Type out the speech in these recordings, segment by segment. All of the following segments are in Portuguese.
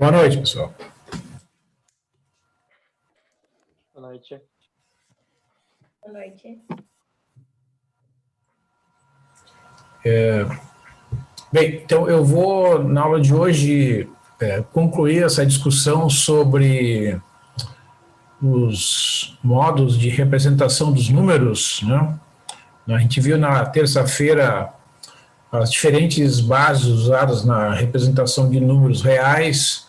Boa noite, pessoal. Boa noite. Boa noite. Bem, então eu vou, na aula de hoje, concluir essa discussão sobre os modos de representação dos números, né? A gente viu na terça-feira as diferentes bases usadas na representação de números reais,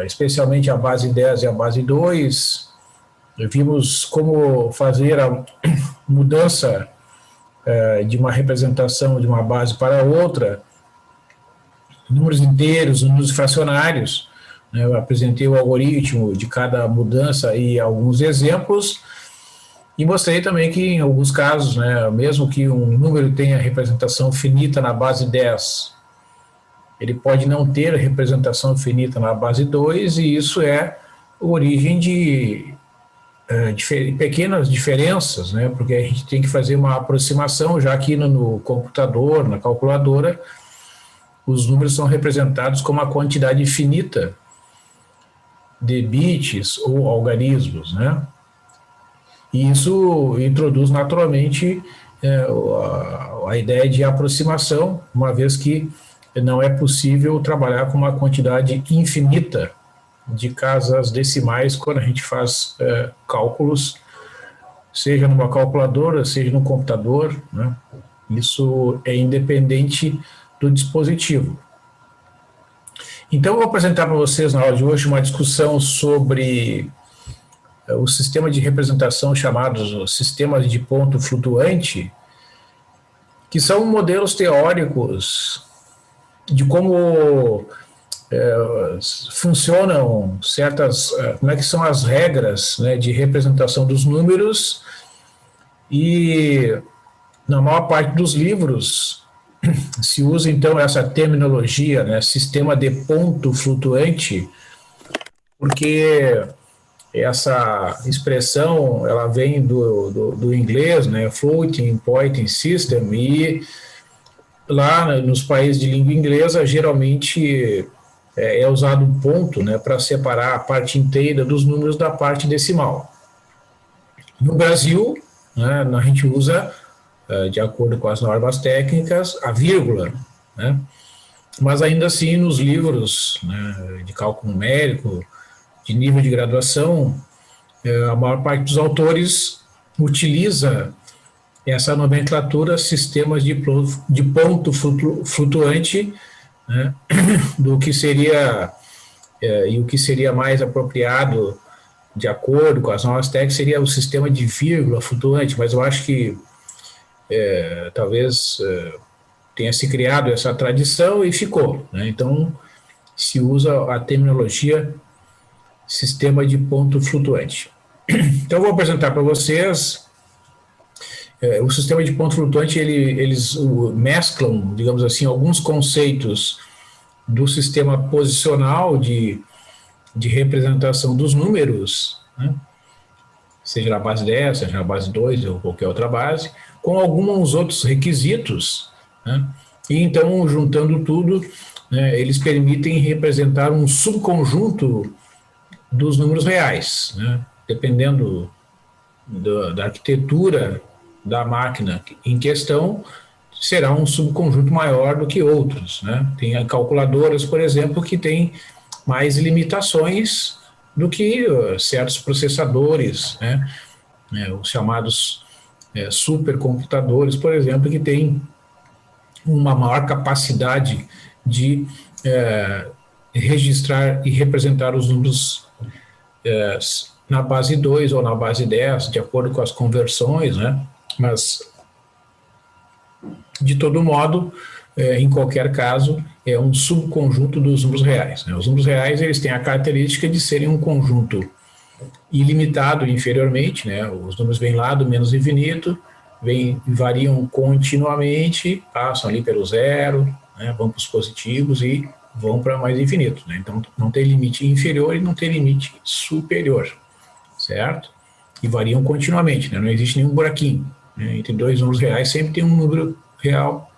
especialmente a base 10 e a base 2. Vimos como fazer a mudança de uma representação de uma base para outra, números inteiros, números fracionários, né? Eu apresentei o algoritmo de cada mudança e alguns exemplos, e mostrei também que em alguns casos, né, mesmo que um número tenha representação finita na base 10, ele pode não ter representação finita na base 2, e isso é a origem de pequenas diferenças, né, porque a gente tem que fazer uma aproximação, já que no computador, na calculadora, os números são representados como a quantidade finita de bits ou algarismos, né? E isso introduz naturalmente a ideia de aproximação, uma vez que não é possível trabalhar com uma quantidade infinita de casas decimais quando a gente faz cálculos, seja numa calculadora, seja no computador, né? Isso é independente do dispositivo. Então, eu vou apresentar para vocês na aula de hoje uma discussão sobre o sistema de representação chamados sistemas de ponto flutuante, que são modelos teóricos de como funcionam como é que são as regras, né, de representação dos números, e na maior parte dos livros se usa então essa terminologia, né, sistema de ponto flutuante, porque essa expressão ela vem do inglês, né, floating point system, e lá nos países de língua inglesa geralmente é usado um ponto, né, para separar a parte inteira dos números da parte decimal. No Brasil, né, a gente usa, de acordo com as normas técnicas, a vírgula, né, mas ainda assim nos livros, né, de cálculo numérico, de nível de graduação, a maior parte dos autores utiliza essa nomenclatura sistemas de ponto flutuante, né, do que seria, e o que seria mais apropriado, de acordo com as normas técnicas, seria o sistema de vírgula flutuante, mas eu acho que talvez tenha se criado essa tradição e ficou, né? Então, se usa a terminologia sistema de ponto flutuante. Então, eu vou apresentar para vocês o sistema de ponto flutuante. Eles mesclam, digamos assim, alguns conceitos do sistema posicional de representação dos números, né, seja na base 10, seja na base 2 ou qualquer outra base, com alguns outros requisitos, né, e então, juntando tudo, né, eles permitem representar um subconjunto dos números reais, né, dependendo da arquitetura da máquina em questão, será um subconjunto maior do que outros, né? Tem calculadoras, por exemplo, que têm mais limitações do que certos processadores, né? Os chamados supercomputadores, por exemplo, que têm uma maior capacidade de registrar e representar os números na base 2 ou na base 10, de acordo com as conversões, né? Mas, de todo modo, em qualquer caso, é um subconjunto dos números reais, né? Os números reais, eles têm a característica de serem um conjunto ilimitado inferiormente, né? Os números vêm lá do menos infinito, variam continuamente, passam ali pelo zero, né? Vão para os positivos e vão para mais infinito, né? Então, não tem limite inferior e não tem limite superior, certo? E variam continuamente, né? Não existe nenhum buraquinho, né? Entre dois números reais sempre tem um número real,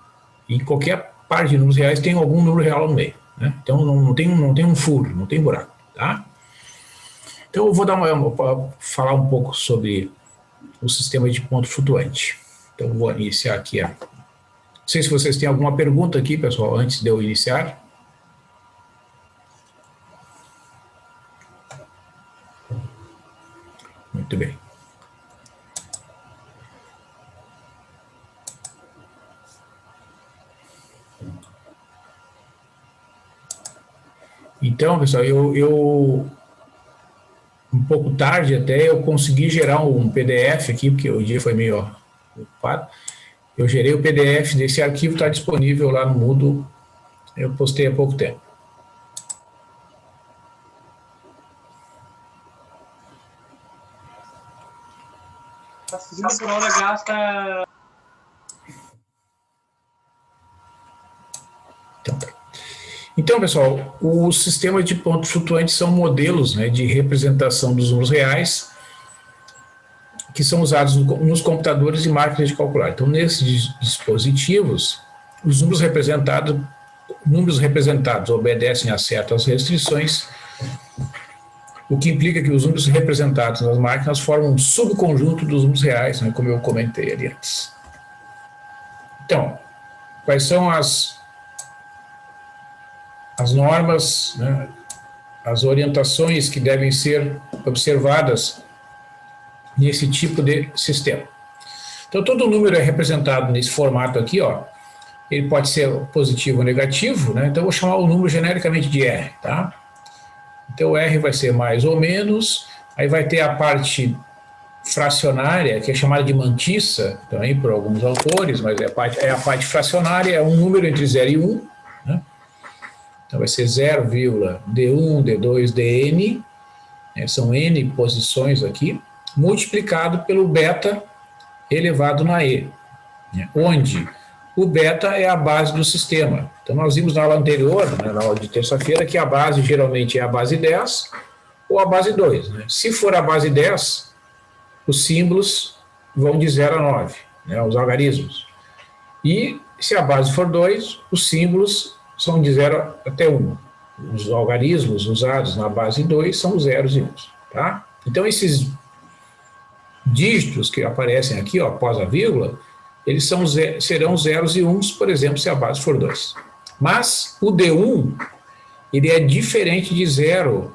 e qualquer par de números reais tem algum número real no meio, né? Então não tem um furo, não tem buraco, tá? Então eu vou falar um pouco sobre o sistema de ponto flutuante. Então eu vou iniciar aqui. Não sei se vocês têm alguma pergunta aqui, pessoal, antes de eu iniciar. Muito bem. Então, pessoal, eu um pouco tarde até eu consegui gerar um PDF aqui, porque o dia foi meio ocupado. Eu gerei o PDF desse arquivo, está disponível lá no Moodle. Eu postei há pouco tempo. A segunda por hora gasta. Então, pessoal, os sistemas de pontos flutuantes são modelos, né, de representação dos números reais que são usados nos computadores e máquinas de calcular. Então, nesses dispositivos, os números representados obedecem a certas restrições, o que implica que os números representados nas máquinas formam um subconjunto dos números reais, né, como eu comentei ali antes. Então, quais são as normas, né, as orientações que devem ser observadas nesse tipo de sistema? Então, todo número é representado nesse formato aqui, ó. Ele pode ser positivo ou negativo, né? Então, eu vou chamar o número genericamente de R, tá? Então, R vai ser mais ou menos, aí vai ter a parte fracionária, que é chamada de mantissa, também por alguns autores, mas é a parte fracionária, é um número entre 0 e 1, né? Então, vai ser 0,d1, d2, dn, né? São n posições aqui, multiplicado pelo beta elevado na e, né? Onde o beta é a base do sistema. Então, nós vimos na aula anterior, né, na aula de terça-feira, que a base geralmente é a base 10 ou a base 2. Né? Se for a base 10, os símbolos vão de 0 a 9, né, os algarismos. E se a base for 2, os símbolos são de 0 até 1. Os algarismos usados na base 2 são os zeros e uns. Tá? Então, esses dígitos que aparecem aqui, ó, após a vírgula, eles serão zeros e uns, por exemplo, se a base for 2. Mas o D1, ele é diferente de 0,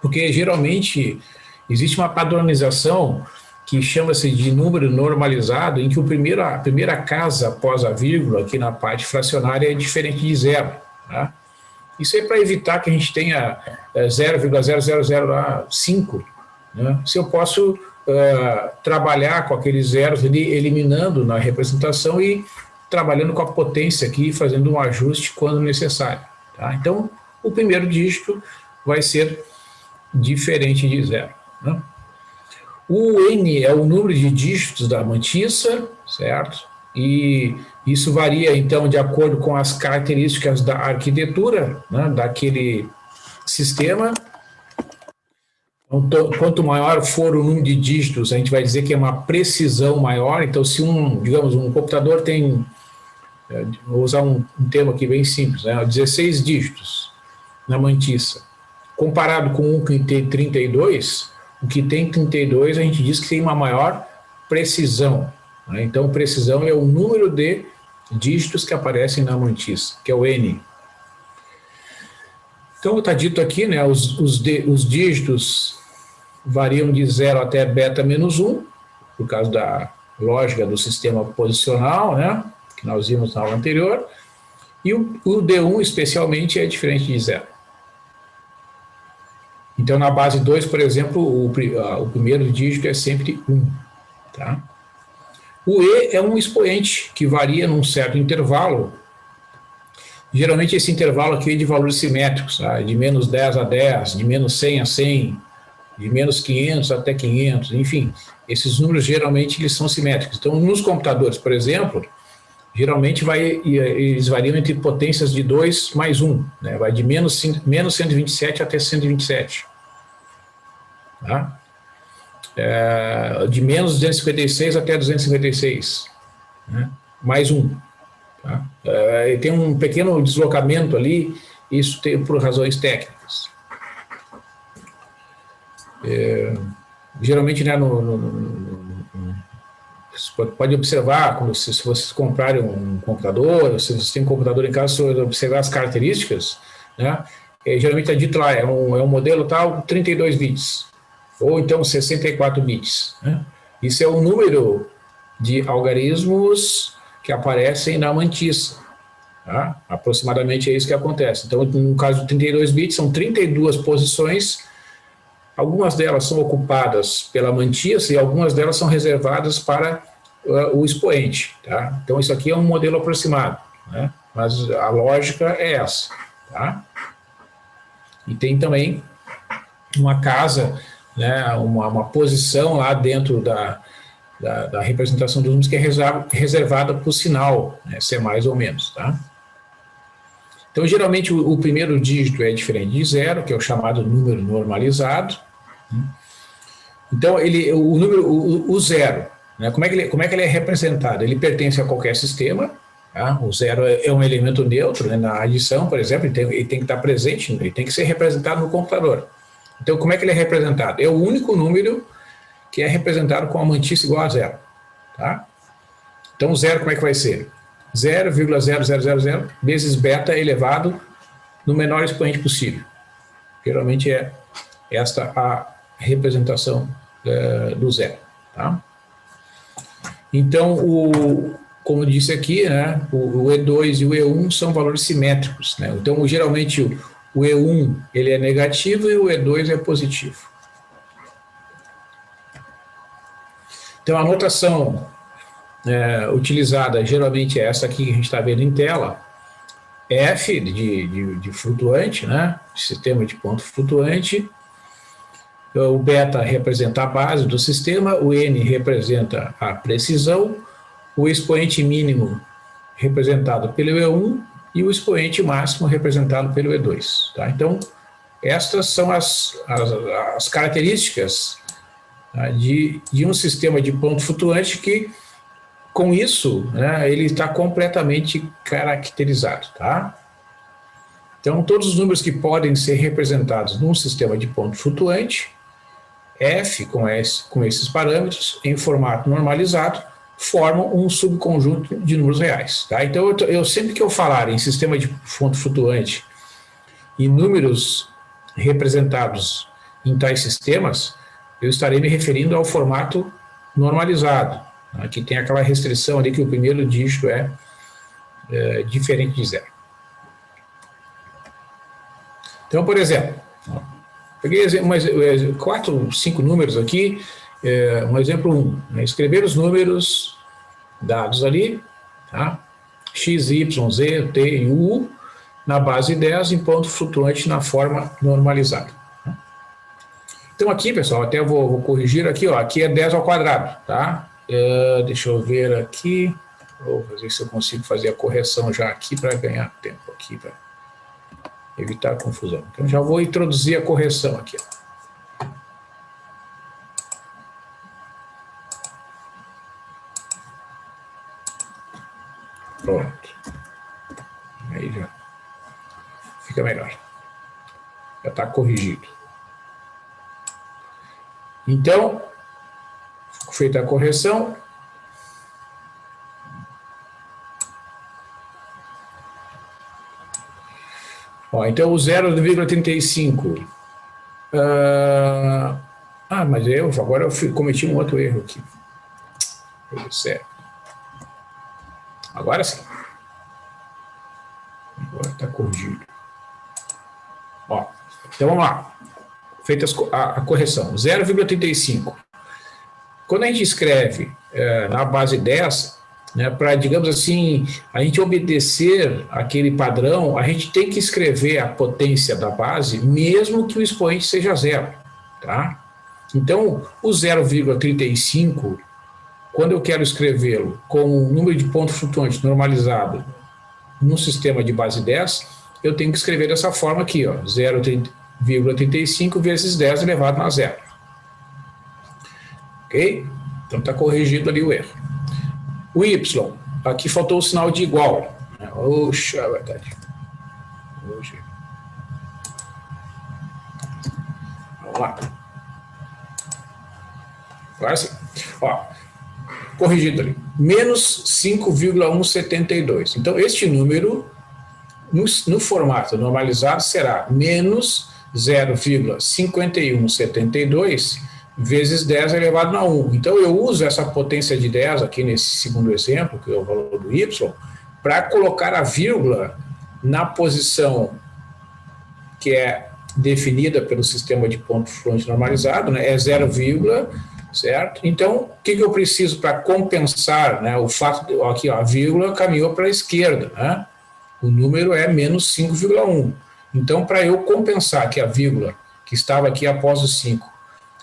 porque geralmente existe uma padronização que chama-se de número normalizado, em que a primeira casa após a vírgula, aqui na parte fracionária, é diferente de 0. Tá? Isso é para evitar que a gente tenha 0,0005. Né? Se eu posso trabalhar com aqueles zeros ali, eliminando na representação e trabalhando com a potência aqui, fazendo um ajuste quando necessário. Tá? Então, o primeiro dígito vai ser diferente de 0. Né? O N é o número de dígitos da mantissa, certo? E isso varia, então, de acordo com as características da arquitetura, né, daquele sistema. Então, quanto maior for o número de dígitos, a gente vai dizer que é uma precisão maior. Então, se digamos, um computador tem, vou usar um termo aqui bem simples, né, 16 dígitos na mantissa, comparado com um que tem 32, o que tem 32 a gente diz que tem uma maior precisão. Né? Então, precisão é o número de dígitos que aparecem na mantissa, que é o N. Então, está dito aqui, né, os dígitos variam de 0 até beta menos 1, por causa da lógica do sistema posicional, né, que nós vimos na aula anterior, e o D1, especialmente, é diferente de 0. Então, na base 2, por exemplo, o primeiro dígito é sempre 1. Tá? O E é um expoente que varia num certo intervalo. Geralmente esse intervalo aqui é de valores simétricos, tá? De menos 10 a 10, de menos 100 a 100, de menos 500 até 500, enfim. Esses números geralmente eles são simétricos. Então, nos computadores, por exemplo, geralmente eles variam entre potências de 2 mais 1, né? Vai de menos 127 até 127. Tá? De menos 256 até 256, né? Mais 1. Tá? Tem um pequeno deslocamento ali, isso tem por razões técnicas. Geralmente, né, você pode observar, como se vocês comprarem um computador, se vocês têm um computador em casa, se você observar as características, né, geralmente está dito lá, é um modelo tal, 32 bits, ou então 64 bits. Né? Isso é o número de algarismos que aparecem na mantissa. Tá? Aproximadamente é isso que acontece. Então, no caso de 32 bits, são 32 posições. Algumas delas são ocupadas pela mantissa e algumas delas são reservadas para o expoente. Tá? Então, isso aqui é um modelo aproximado, né? Mas a lógica é essa. Tá? E tem também uma casa, né, uma posição lá dentro da representação dos números que é reservada para o sinal, né, ser mais ou menos. Tá? Então, geralmente, o primeiro dígito é diferente de zero, que é o chamado número normalizado. Então, o zero, né, como é que ele é representado? Ele pertence a qualquer sistema. Tá? O zero é um elemento neutro, né? Na adição, por exemplo, ele tem que estar presente, ele tem que ser representado no computador. Então, como é que ele é representado? É o único número que é representado com a mantissa igual a zero. Tá? Então, o zero como é que vai ser? 0,0000 vezes beta elevado no menor expoente possível. Geralmente é esta a representação do zero. Tá? Então, como eu disse aqui, né, o E2 e o E1 são valores simétricos. Né? Então, geralmente, o E1 ele é negativo e o E2 é positivo. Então, a notação utilizada geralmente é essa aqui que a gente está vendo em tela. F de flutuante, né? Sistema de ponto flutuante. O beta representa a base do sistema, o N representa a precisão, o expoente mínimo representado pelo E1 e o expoente máximo representado pelo E2. Tá? Então, estas são as características, tá, de um sistema de ponto flutuante que, com isso, né, ele está completamente caracterizado. Tá? Então, todos os números que podem ser representados num sistema de ponto flutuante, F, com esses parâmetros, em formato normalizado, formam um subconjunto de números reais. Tá? Então, eu sempre que eu falar em sistema de ponto flutuante e números representados em tais sistemas, eu estarei me referindo ao formato normalizado, tá? Que tem aquela restrição ali que o primeiro dígito é diferente de zero. Então, por exemplo, peguei 4, 5 números aqui, um exemplo 1, né? Escrever os números dados ali, tá? X, Y, Z, T e U, na base 10 em ponto flutuante na forma normalizada. Então aqui, pessoal, até vou corrigir aqui, ó, aqui é 10 ao quadrado, tá? Deixa eu ver aqui, vou ver se eu consigo fazer a correção já aqui para ganhar tempo aqui, para evitar confusão. Então já vou introduzir a correção aqui, ó. Pronto. Aí já fica melhor. Já está corrigido. Então, feita a correção, então o 0,35. Mas agora eu cometi um outro erro aqui. Certo. Agora sim. Agora está corrigido. Então vamos lá. Feita a correção. 0,35. Quando a gente escreve na base 10, né, para, digamos assim, a gente obedecer aquele padrão, a gente tem que escrever a potência da base, mesmo que o expoente seja zero. Tá? Então, o 0,35, quando eu quero escrevê-lo com um número de ponto flutuante normalizado no sistema de base 10, eu tenho que escrever dessa forma aqui, 0,35 vezes 10 elevado a zero. Ok? Então está corrigido ali o erro. O Y, aqui faltou o sinal de igual. Oxa, é verdade. Oxa. Vamos lá. Agora sim. Ó, corrigido ali. Menos 5,172. Então, este número, no formato normalizado, será menos 0,5172 vezes 10 elevado a 1. Então, eu uso essa potência de 10 aqui nesse segundo exemplo, que é o valor do y, para colocar a vírgula na posição que é definida pelo sistema de ponto fluente normalizado, né? É 0, certo? Então, o que eu preciso para compensar, né, o fato de aqui, ó, a vírgula caminhou para a esquerda, né? O número é menos 5,1. Então, para eu compensar que a vírgula que estava aqui após o 5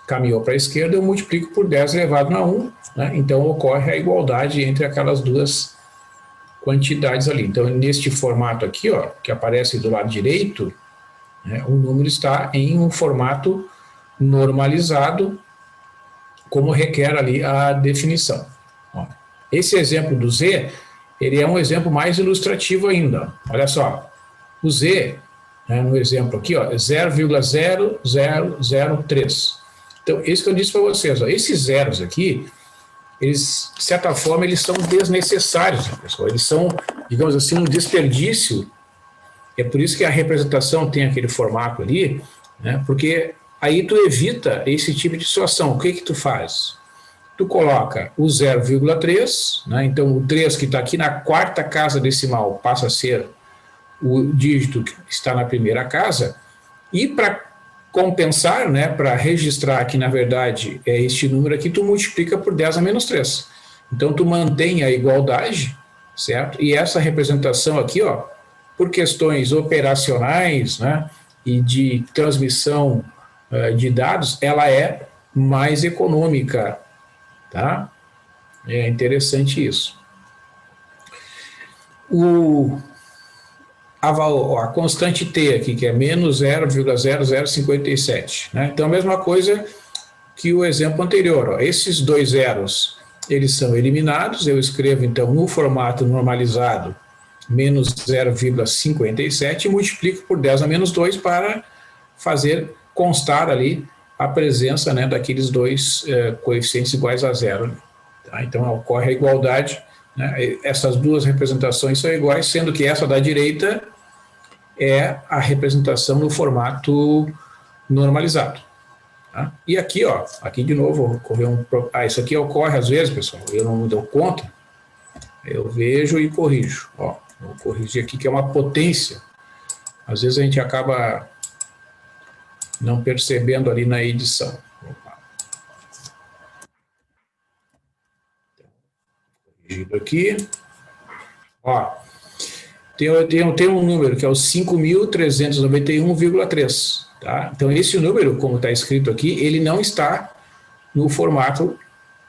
caminhou para a esquerda, eu multiplico por 10 elevado a 1, né? Então ocorre a igualdade entre aquelas duas quantidades ali. Então, neste formato aqui, ó, que aparece do lado direito, né, o número está em um formato normalizado, como requer ali a definição. Ó, esse exemplo do Z, ele é um exemplo mais ilustrativo ainda. Olha só, o Z, né, no exemplo aqui, ó, é 0,0003. Então, isso que eu disse para vocês, ó, esses zeros aqui, eles, de certa forma, eles são desnecessários, pessoal. Eles são, digamos assim, um desperdício. É por isso que a representação tem aquele formato ali, né, porque aí tu evita esse tipo de situação. O que tu faz? Tu coloca o 0,3, né, então o 3 que está aqui na quarta casa decimal passa a ser o dígito que está na primeira casa, e para compensar, né, para registrar que na verdade é este número aqui, tu multiplica por 10 a menos 3. Então tu mantém a igualdade, certo? E essa representação aqui, ó, por questões operacionais, né, e de transmissão de dados, ela é mais econômica, tá? É interessante isso. A constante t aqui, que é menos 0,0057, né? Então, a mesma coisa que o exemplo anterior, ó. Esses dois zeros, eles são eliminados, eu escrevo, então, no formato normalizado, menos 0,57 e multiplico por 10 a menos 2 para fazer constar ali a presença, né, daqueles dois coeficientes iguais a zero. Tá? Então, ocorre a igualdade, né? Essas duas representações são iguais, sendo que essa da direita é a representação no formato normalizado. Tá? E aqui, ó, aqui de novo ocorreu isso aqui ocorre às vezes, pessoal, eu não me dou conta, eu vejo e corrijo. Ó, vou corrigir aqui que é uma potência. Às vezes a gente acaba não percebendo ali na edição. Opa. Corrigido aqui. Ó, tem um número que é o 5.391,3. Tá? Então, esse número, como está escrito aqui, ele não está no formato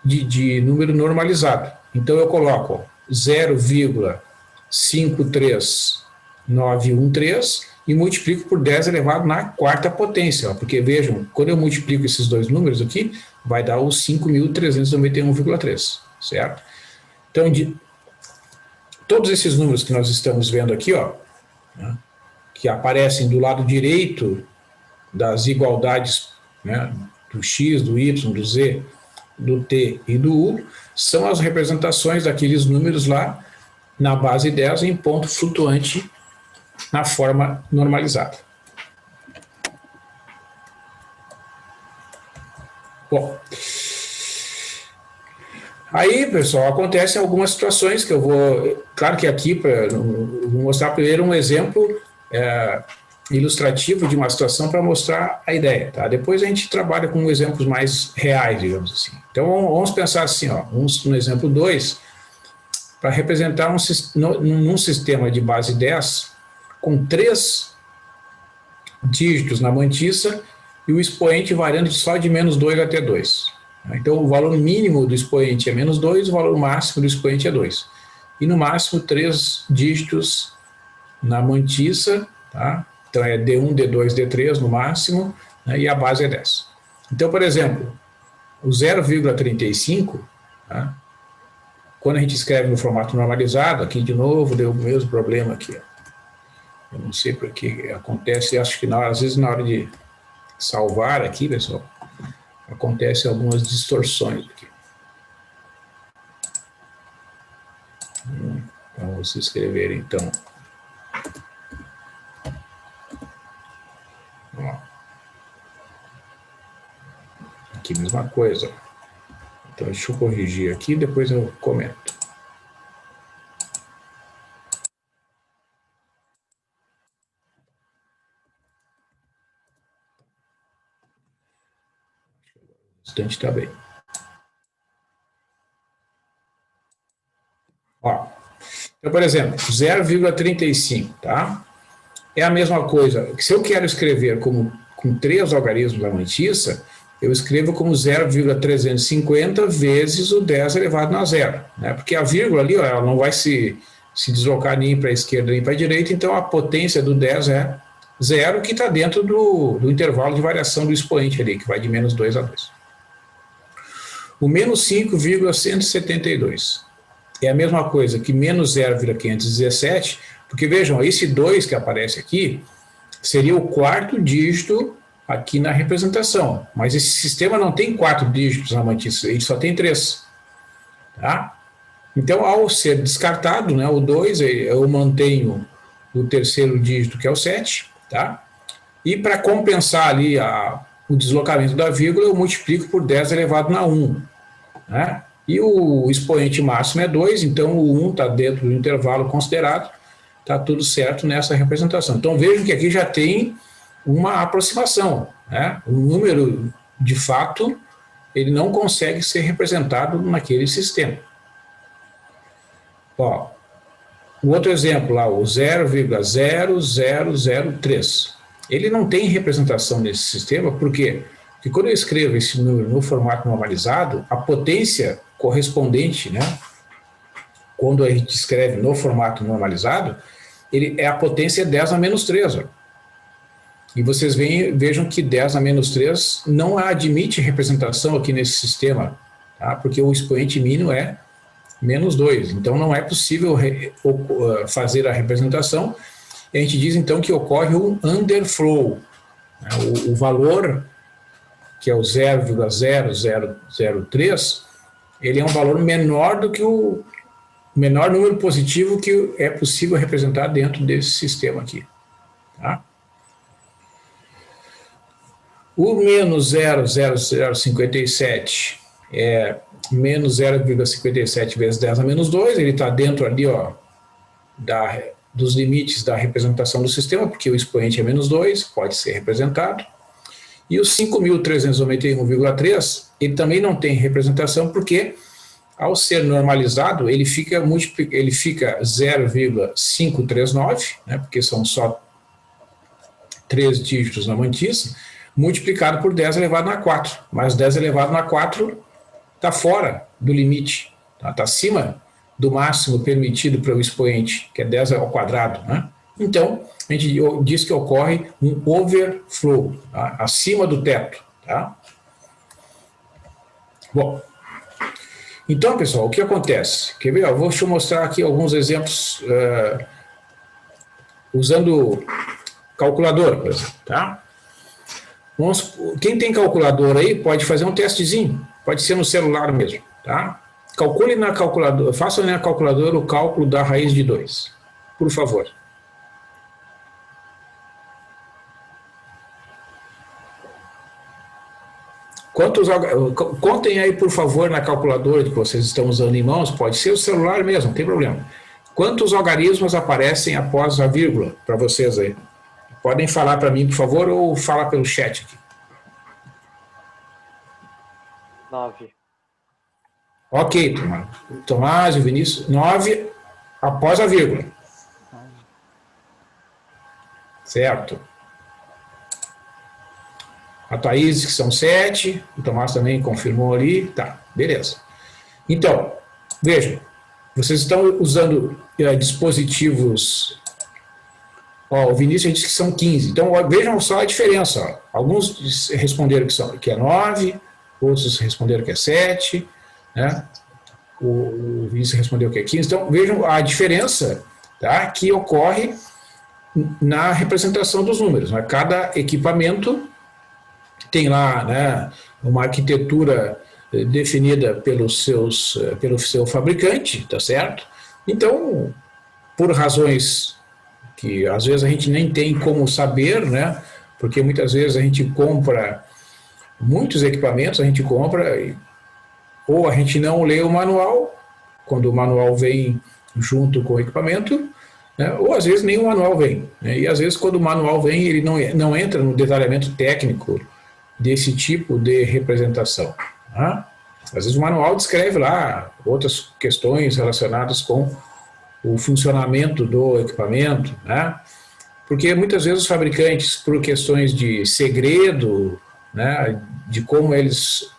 de número normalizado. Então, eu coloco 0,53913 e multiplico por 10 elevado na quarta potência. Ó, porque, vejam, quando eu multiplico esses dois números aqui, vai dar o 5.391,3, certo? Então, todos esses números que nós estamos vendo aqui, ó, né, que aparecem do lado direito das igualdades, né, do x, do y, do z, do t e do u, são as representações daqueles números lá na base 10 em ponto flutuante na forma normalizada. Bom, aí, pessoal, acontecem algumas situações que eu vou... Claro que aqui, vou mostrar primeiro um exemplo ilustrativo de uma situação para mostrar a ideia. Tá? Depois a gente trabalha com exemplos mais reais, digamos assim. Então, vamos pensar assim, ó, no exemplo 2, para representar num sistema de base 10, com 3 dígitos na mantissa e o expoente variando só de menos 2 até 2. Então, o valor mínimo do expoente é menos 2, o valor máximo do expoente é 2. E, no máximo, 3 dígitos na mantissa, tá? Então, é D1, D2, D3 no máximo, né? E a base é 10. Então, por exemplo, o 0,35, tá? quando a gente escreve no formato normalizado, aqui de novo deu o mesmo problema aqui. Eu não sei por que acontece, acho que às vezes na hora de salvar aqui, pessoal, acontece algumas distorções aqui. Vamos escrever então. Ó. Aqui mesma coisa. Então deixa eu corrigir aqui, depois eu comento. O restante está bem. Ó, então, por exemplo, 0,35, tá? É a mesma coisa. Se eu quero escrever com 3 algarismos da mantissa, eu escrevo como 0,350 vezes o 10 elevado a zero, né? Porque a vírgula ali, ó, ela não vai se deslocar nem para a esquerda nem para a direita, então a potência do 10 é 0, que está dentro do intervalo de variação do expoente ali, que vai de menos 2 a 2. O menos 5,172 é a mesma coisa que menos 0,517, porque vejam, esse 2 que aparece aqui seria o 4º dígito aqui na representação, mas esse sistema não tem 4 dígitos na mantissa, ele só tem 3. Tá? Então, ao ser descartado, né, o 2, eu mantenho o 3º dígito, que é o 7, tá? E para compensar ali o deslocamento da vírgula, eu multiplico por 10 elevado a 1. Né? E o expoente máximo é 2, então o 1 está dentro do intervalo considerado, está tudo certo nessa representação. Então vejam que aqui já tem uma aproximação, né? O número, de fato, ele não consegue ser representado naquele sistema. Ó, o outro exemplo lá, o 0,0003. Ele não tem representação nesse sistema, por quê? Porque quando eu escrevo esse número no formato normalizado, a potência correspondente, né, quando a gente escreve no formato normalizado, a potência é 10 a menos 3. Ó. E vocês vejam que 10 a menos 3 não admite representação aqui nesse sistema, tá? Porque o expoente mínimo é menos 2. Então não é possível fazer a representação. E a gente diz então que ocorre um underflow. Né? O valor, que é o 0,0003, ele é um valor menor do que o menor número positivo que é possível representar dentro desse sistema aqui. Tá? O menos 0,0057 é menos 0,57 vezes 10 a menos 2, ele está dentro ali, ó, dos limites da representação do sistema, porque o expoente é menos 2, pode ser representado. E o 5.391,3, ele também não tem representação, porque ao ser normalizado, ele fica 0,539, né, porque são só 3 dígitos na mantissa, multiplicado por 10 elevado a 4. Mas 10 elevado a 4 está fora do limite, está acima do máximo permitido para o expoente, que é 10 ao quadrado. Né? Então, a gente diz que ocorre um overflow, tá? Acima do teto. Tá? Bom, então, pessoal, o que acontece? Quer ver? Deixa eu mostrar aqui alguns exemplos usando calculadora, por exemplo. Tá? Quem tem calculadora aí pode fazer um testezinho, pode ser no celular mesmo. Tá? Calcule na calculadora, faça na calculadora o cálculo da raiz de 2, por favor. Contem aí, por favor, na calculadora que vocês estão usando em mãos, pode ser o celular mesmo, não tem problema. Quantos algarismos aparecem após a vírgula para vocês aí? Podem falar para mim, por favor, ou falar pelo chat aqui. 9. Ok, Tomás e Vinícius, 9 após a vírgula. Certo. A Thaís, que são 7, o Tomás também confirmou ali, tá, beleza. Então, vejam, vocês estão usando dispositivos, ó, o Vinícius disse que são 15, então vejam só a diferença, ó. Alguns responderam que é 9, outros responderam que é 7, né? o Vinícius respondeu que é 15. Então, vejam a diferença, tá, que ocorre na representação dos números. Né? Cada equipamento tem lá, né, uma arquitetura definida pelo seu fabricante, tá certo? Então, por razões que às vezes a gente nem tem como saber, né? Porque muitas vezes a gente compra muitos equipamentos, a gente compra ou a gente não lê o manual, quando o manual vem junto com o equipamento, né? Ou às vezes nem o manual vem, né? E às vezes quando o manual vem, ele não entra no detalhamento técnico desse tipo de representação. Tá? Às vezes o manual descreve lá outras questões relacionadas com o funcionamento do equipamento, né? Porque muitas vezes os fabricantes, por questões de segredo, né, de como eles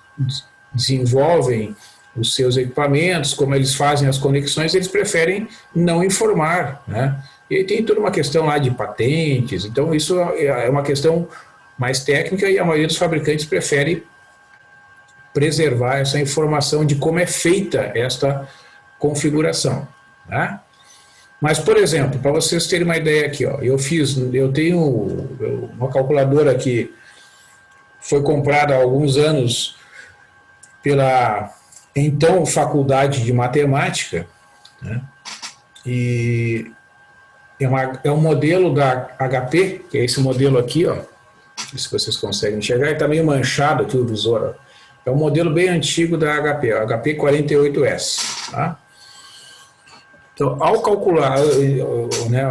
desenvolvem os seus equipamentos, como eles fazem as conexões, eles preferem não informar, né? E aí tem toda uma questão lá de patentes, então isso é uma questão mais técnica e a maioria dos fabricantes prefere preservar essa informação de como é feita esta configuração, né? Mas, por exemplo, para vocês terem uma ideia aqui, ó, eu tenho uma calculadora que foi comprada há alguns anos pela então Faculdade de Matemática, né? E é um modelo da HP, que é esse modelo aqui, ó, se vocês conseguem enxergar, está meio manchado aqui o visor, ó. É um modelo bem antigo da HP, o HP 48S, tá? Então, ao calcular, né,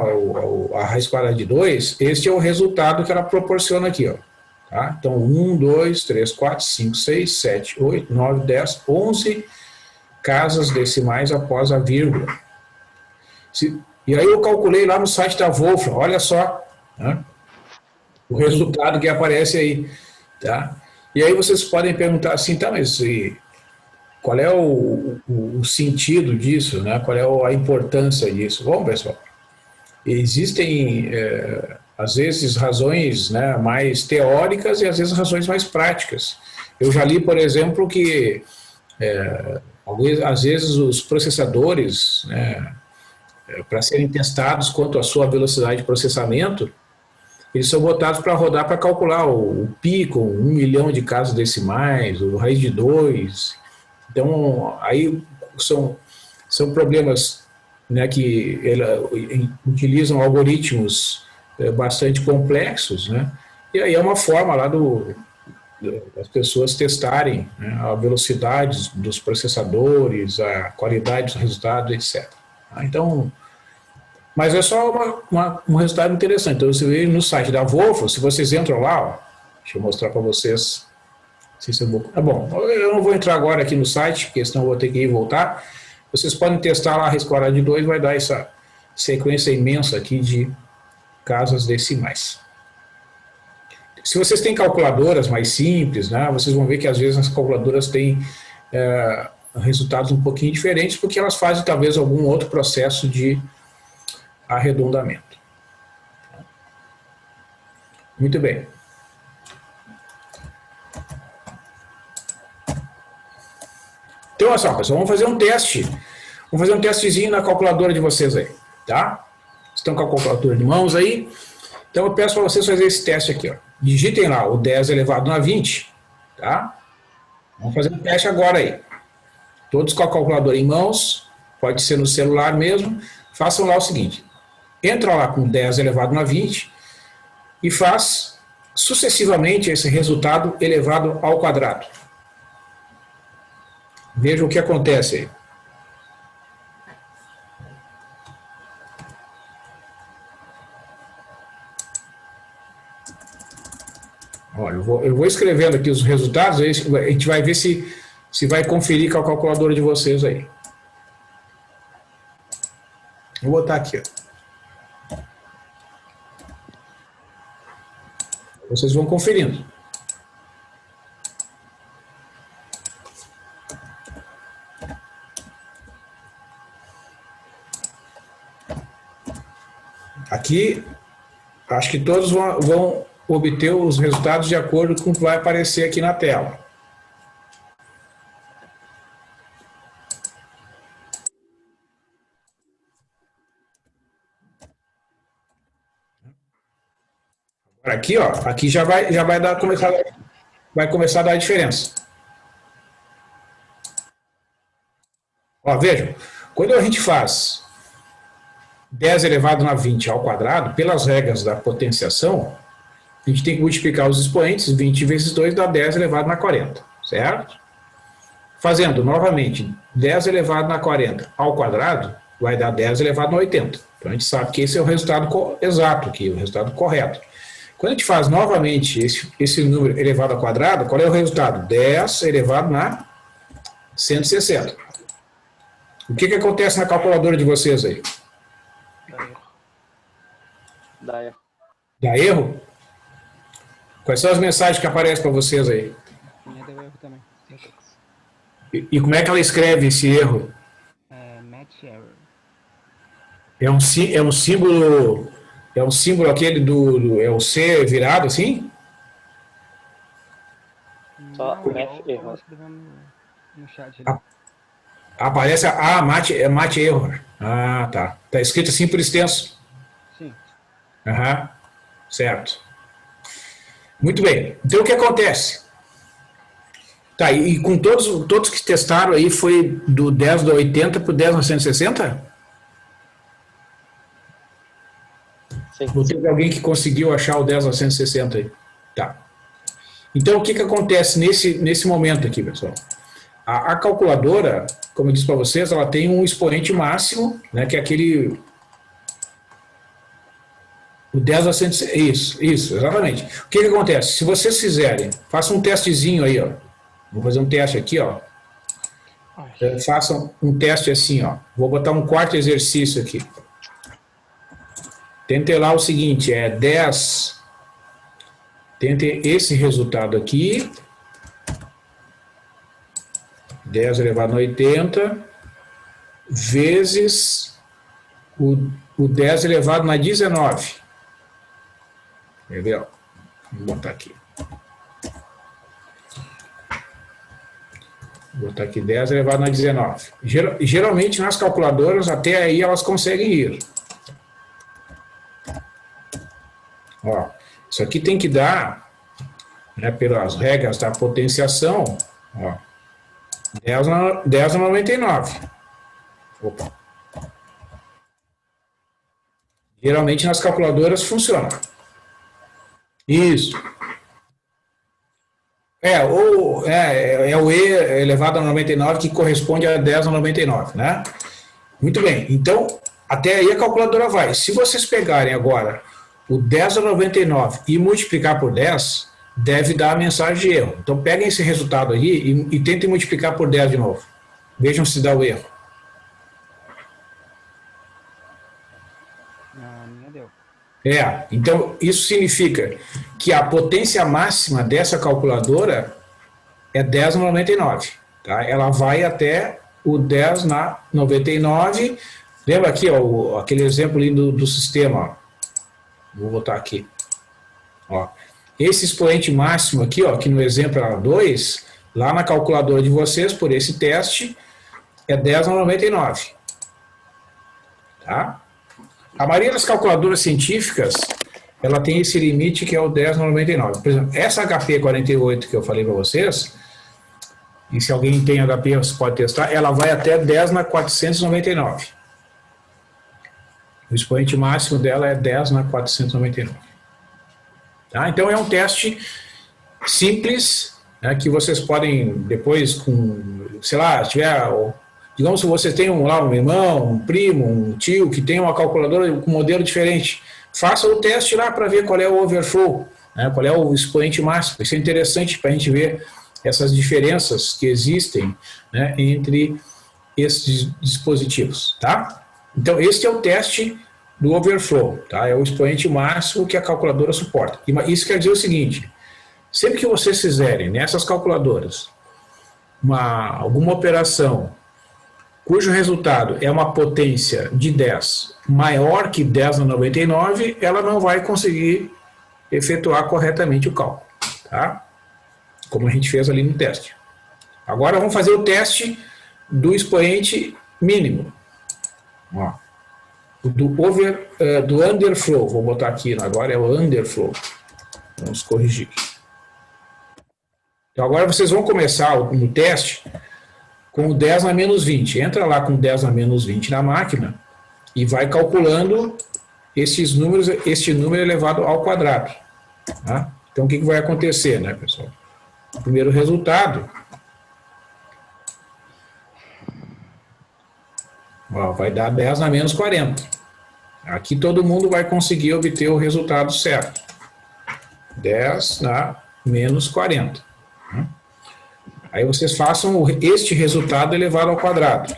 a raiz quadrada de 2, este é o resultado que ela proporciona aqui, ó. Tá? Então, 1, 2, 3, 4, 5, 6, 7, 8, 9, 10, 11 casas decimais após a vírgula. E aí eu calculei lá no site da Wolfram, olha só, né, o resultado que aparece aí. Tá? E aí vocês podem perguntar assim, tá, mas qual é o sentido disso, né? Qual é a importância disso? Bom, pessoal, existem, às vezes, razões, né, mais teóricas e, às vezes, razões mais práticas. Eu já li, por exemplo, que, às vezes, os processadores, né, para serem testados quanto à sua velocidade de processamento, eles são botados para rodar, para calcular o pi com 1 milhão de casas decimais, o raiz de 2. Então, aí são problemas, né, que utilizam algoritmos bastante complexos, né, e aí é uma forma lá das pessoas testarem, né, a velocidade dos processadores, a qualidade dos resultados, etc. Então, mas é só um resultado interessante. Então, você vê no site da Wolfram, se vocês entram lá, ó, deixa eu mostrar para vocês. Bom, eu não vou entrar agora aqui no site, porque senão eu vou ter que ir e voltar. Vocês podem testar lá a raiz quadrada de 2, vai dar essa sequência imensa aqui de casas decimais. Se vocês têm calculadoras mais simples, né, vocês vão ver que às vezes as calculadoras têm resultados um pouquinho diferentes, porque elas fazem talvez algum outro processo de arredondamento. Muito bem. Então, olha só, pessoal, vamos fazer um teste. Vamos fazer um testezinho na calculadora de vocês aí, tá? Estão com a calculadora de mãos aí? Então, eu peço para vocês fazerem esse teste aqui, ó. Digitem lá o 10 elevado a 20, tá? Vamos fazer um teste agora aí. Todos com a calculadora em mãos, pode ser no celular mesmo. Façam lá o seguinte. Entra lá com 10 elevado a 20 e faz sucessivamente esse resultado elevado ao quadrado. Vejam o que acontece aí. Olha, eu vou escrevendo aqui os resultados, aí a gente vai ver se vai conferir com a calculadora de vocês aí. Vou botar aqui, ó. Vocês vão conferindo. Aqui, acho que todos vão obter os resultados de acordo com o que vai aparecer aqui na tela. Aqui, ó, aqui já vai dar, vai começar a dar a diferença. Ó, vejam, quando a gente faz 10 elevado a 20 ao quadrado, pelas regras da potenciação, a gente tem que multiplicar os expoentes, 20 vezes 2 dá 10 elevado a 40, certo? Fazendo, novamente, 10 elevado a 40 ao quadrado, vai dar 10 elevado a 80. Então, a gente sabe que esse é o resultado exato aqui, o resultado correto. Quando a gente faz novamente esse número elevado ao quadrado, qual é o resultado? 10 elevado a 160. O que acontece na calculadora de vocês aí? Dá erro. Dá erro? Quais são as mensagens que aparecem para vocês aí? Minha deu erro também. E como é que ela escreve esse erro? Match error. É um símbolo aquele é o C virado assim? Só Não, match eu error. escrevendo no chat ali. Aparece match error. Ah, tá. Tá escrito assim por extenso. Sim. Aham. Certo. Muito bem. Então o que acontece? Tá, e com todos que testaram aí foi do 10 da 80 para o 10 na 160? Sim. Ou teve alguém que conseguiu achar o 10 na 160 aí? Tá. Então o que acontece nesse momento aqui, pessoal? A calculadora, como eu disse para vocês, ela tem um expoente máximo, né, que é aquele... O 10 a 160, isso, exatamente. O que acontece? Se vocês fizerem, façam um testezinho aí, ó. Vou fazer um teste aqui, ó. Façam um teste assim, ó. Vou botar um quarto exercício aqui. Tentem lá o seguinte, 10... Tentem esse resultado aqui. 10 elevado a 80 vezes o 10 elevado a 19. Quer ver? Ó? Vou botar aqui. Vou botar aqui 10 elevado a 19. Geralmente nas calculadoras até aí elas conseguem ir. Ó, isso aqui tem que dar, né, pelas regras da potenciação, ó, 10 a 99. Opa. Geralmente nas calculadoras funciona. Isso. É o E elevado a 99 que corresponde a 10 a 99, né? Muito bem. Então, até aí a calculadora vai. Se vocês pegarem agora o 10 a 99 e multiplicar por 10, deve dar a mensagem de erro. Então, peguem esse resultado aí e tentem multiplicar por 10 de novo. Vejam se dá o erro. A minha deu. Então isso significa que a potência máxima dessa calculadora é 10 na 99. Tá? Ela vai até o 10 na 99. Lembra aqui, ó, aquele exemplo ali do sistema. Ó. Vou botar aqui. Ó. Esse expoente máximo aqui, ó, que no exemplo era 2, lá na calculadora de vocês, por esse teste, é 10 na 99. Tá? A maioria das calculadoras científicas, ela tem esse limite que é o 10 na 99. Por exemplo, essa HP 48 que eu falei para vocês, e se alguém tem HP, você pode testar, ela vai até 10 na 499. O expoente máximo dela é 10 na 499. Tá? Então é um teste simples, né, que vocês podem depois, sei lá, digamos que você tem um irmão, um primo, um tio que tem uma calculadora com modelo diferente, faça o teste lá para ver qual é o overflow, né, qual é o expoente máximo. Isso é interessante para a gente ver essas diferenças que existem, né, entre esses dispositivos. Tá? Então esse é o teste do overflow, tá? É o expoente máximo que a calculadora suporta. Isso quer dizer o seguinte, sempre que vocês fizerem nessas calculadoras alguma operação cujo resultado é uma potência de 10 maior que 10 na 99, ela não vai conseguir efetuar corretamente o cálculo, tá? Como a gente fez ali no teste. Agora vamos fazer o teste do expoente mínimo. Ó. Do underflow, vou botar aqui, agora é o underflow. Vamos corrigir. Então, agora vocês vão começar no teste com o 10 na menos 20. Entra lá com 10 na menos 20 na máquina e vai calculando esses números, este número elevado ao quadrado. Tá? Então, o que vai acontecer, né, pessoal? O primeiro resultado vai dar 10 na menos 40. Aqui todo mundo vai conseguir obter o resultado certo. 10 na menos 40. Aí vocês façam este resultado elevado ao quadrado.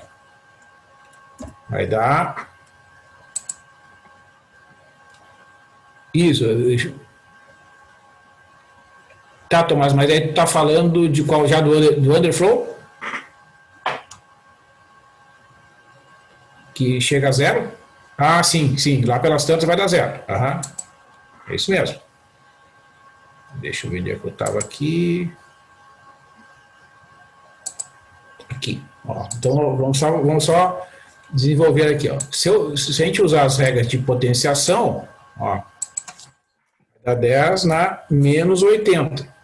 Vai dar... Isso. Tá, Tomás, mas aí tu tá falando de qual já do underflow? Que chega a zero? Ah, sim, sim. Lá pelas tantas vai dar zero. Aham. É isso mesmo. Deixa eu ver onde é que eu estava aqui. Aqui. Ó, então, vamos só desenvolver aqui. Ó. Se a gente usar as regras de potenciação, ó, dá 10 na menos 80.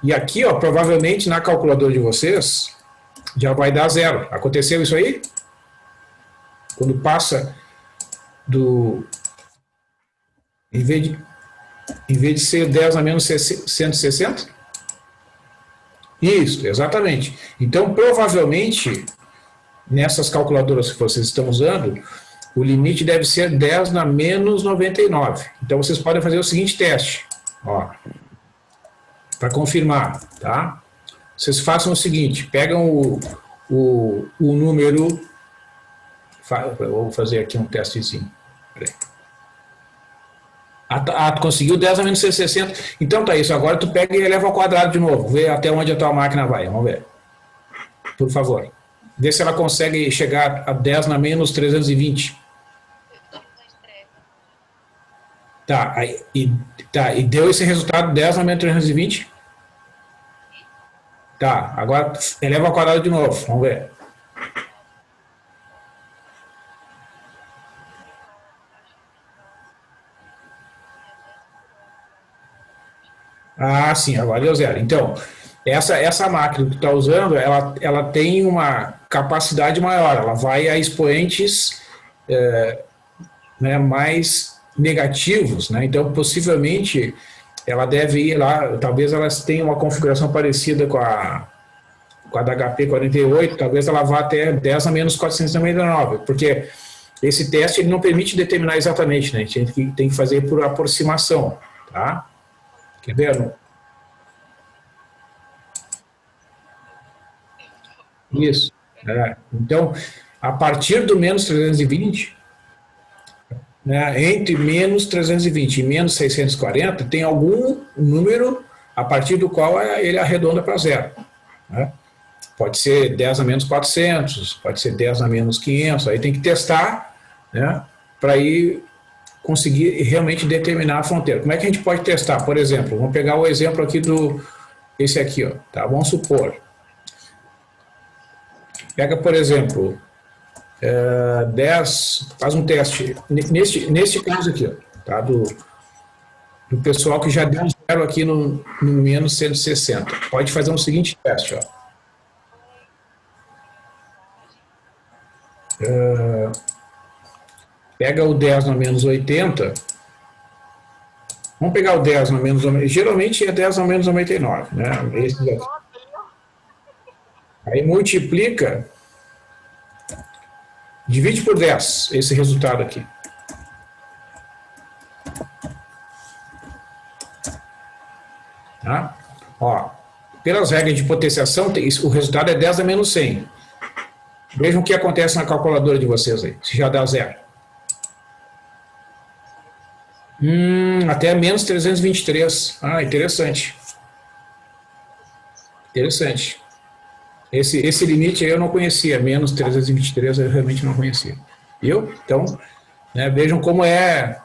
E aqui, ó, provavelmente na calculadora de vocês, já vai dar zero. Aconteceu isso aí? Quando passa do... Em vez de ser 10 a menos 160? Isso, exatamente. Então, provavelmente, nessas calculadoras que vocês estão usando, o limite deve ser 10 na menos 99. Então, vocês podem fazer o seguinte teste, ó, para confirmar, tá? Vocês façam o seguinte, pegam o número... Eu vou fazer aqui um testezinho. Peraí. Tu conseguiu 10 a menos 160. Então tá isso. Agora tu pega e eleva ao quadrado de novo. Vê até onde a tua máquina vai. Vamos ver. Por favor. Vê se ela consegue chegar a 10 na menos 320. Tá. E deu esse resultado 10 na menos 320? Tá. Agora eleva ao quadrado de novo. Vamos ver. Ah, sim, agora deu zero. Então, essa máquina que tu está usando, ela tem uma capacidade maior, ela vai a expoentes né, mais negativos, né? Então, possivelmente, ela deve ir lá, talvez elas tenham uma configuração parecida com a da HP 48, talvez ela vá até 10 a menos 499, porque esse teste ele não permite determinar exatamente, né? A gente tem que fazer por aproximação, tá? Quer ver? Isso. Então, a partir do menos 320, né, entre menos 320 e menos 640, tem algum número a partir do qual ele arredonda para zero. Né? Pode ser 10 a menos 400, pode ser 10 a menos 500, aí tem que testar, né, para ir conseguir realmente determinar a fronteira. Como é que a gente pode testar? Por exemplo, vamos pegar o exemplo aqui esse aqui, ó, tá? Vamos supor. Pega, por exemplo, 10, faz um teste, neste caso aqui, ó, tá? Do pessoal que já deu um zero aqui no menos 160. Pode fazer um seguinte teste, ó. Pega o 10 no menos 80. Vamos pegar o 10 no menos 99. Geralmente é 10 no menos 99, né? Esse daqui. Aí multiplica, divide por 10 esse resultado aqui. Tá? Ó, pelas regras de potenciação, o resultado é 10 a menos 100. Vejam o que acontece na calculadora de vocês aí, se já dá zero. Até menos 323. Ah, interessante. Interessante. Esse limite aí eu não conhecia, menos 323 eu realmente não conhecia. Viu? Então, né, vejam como é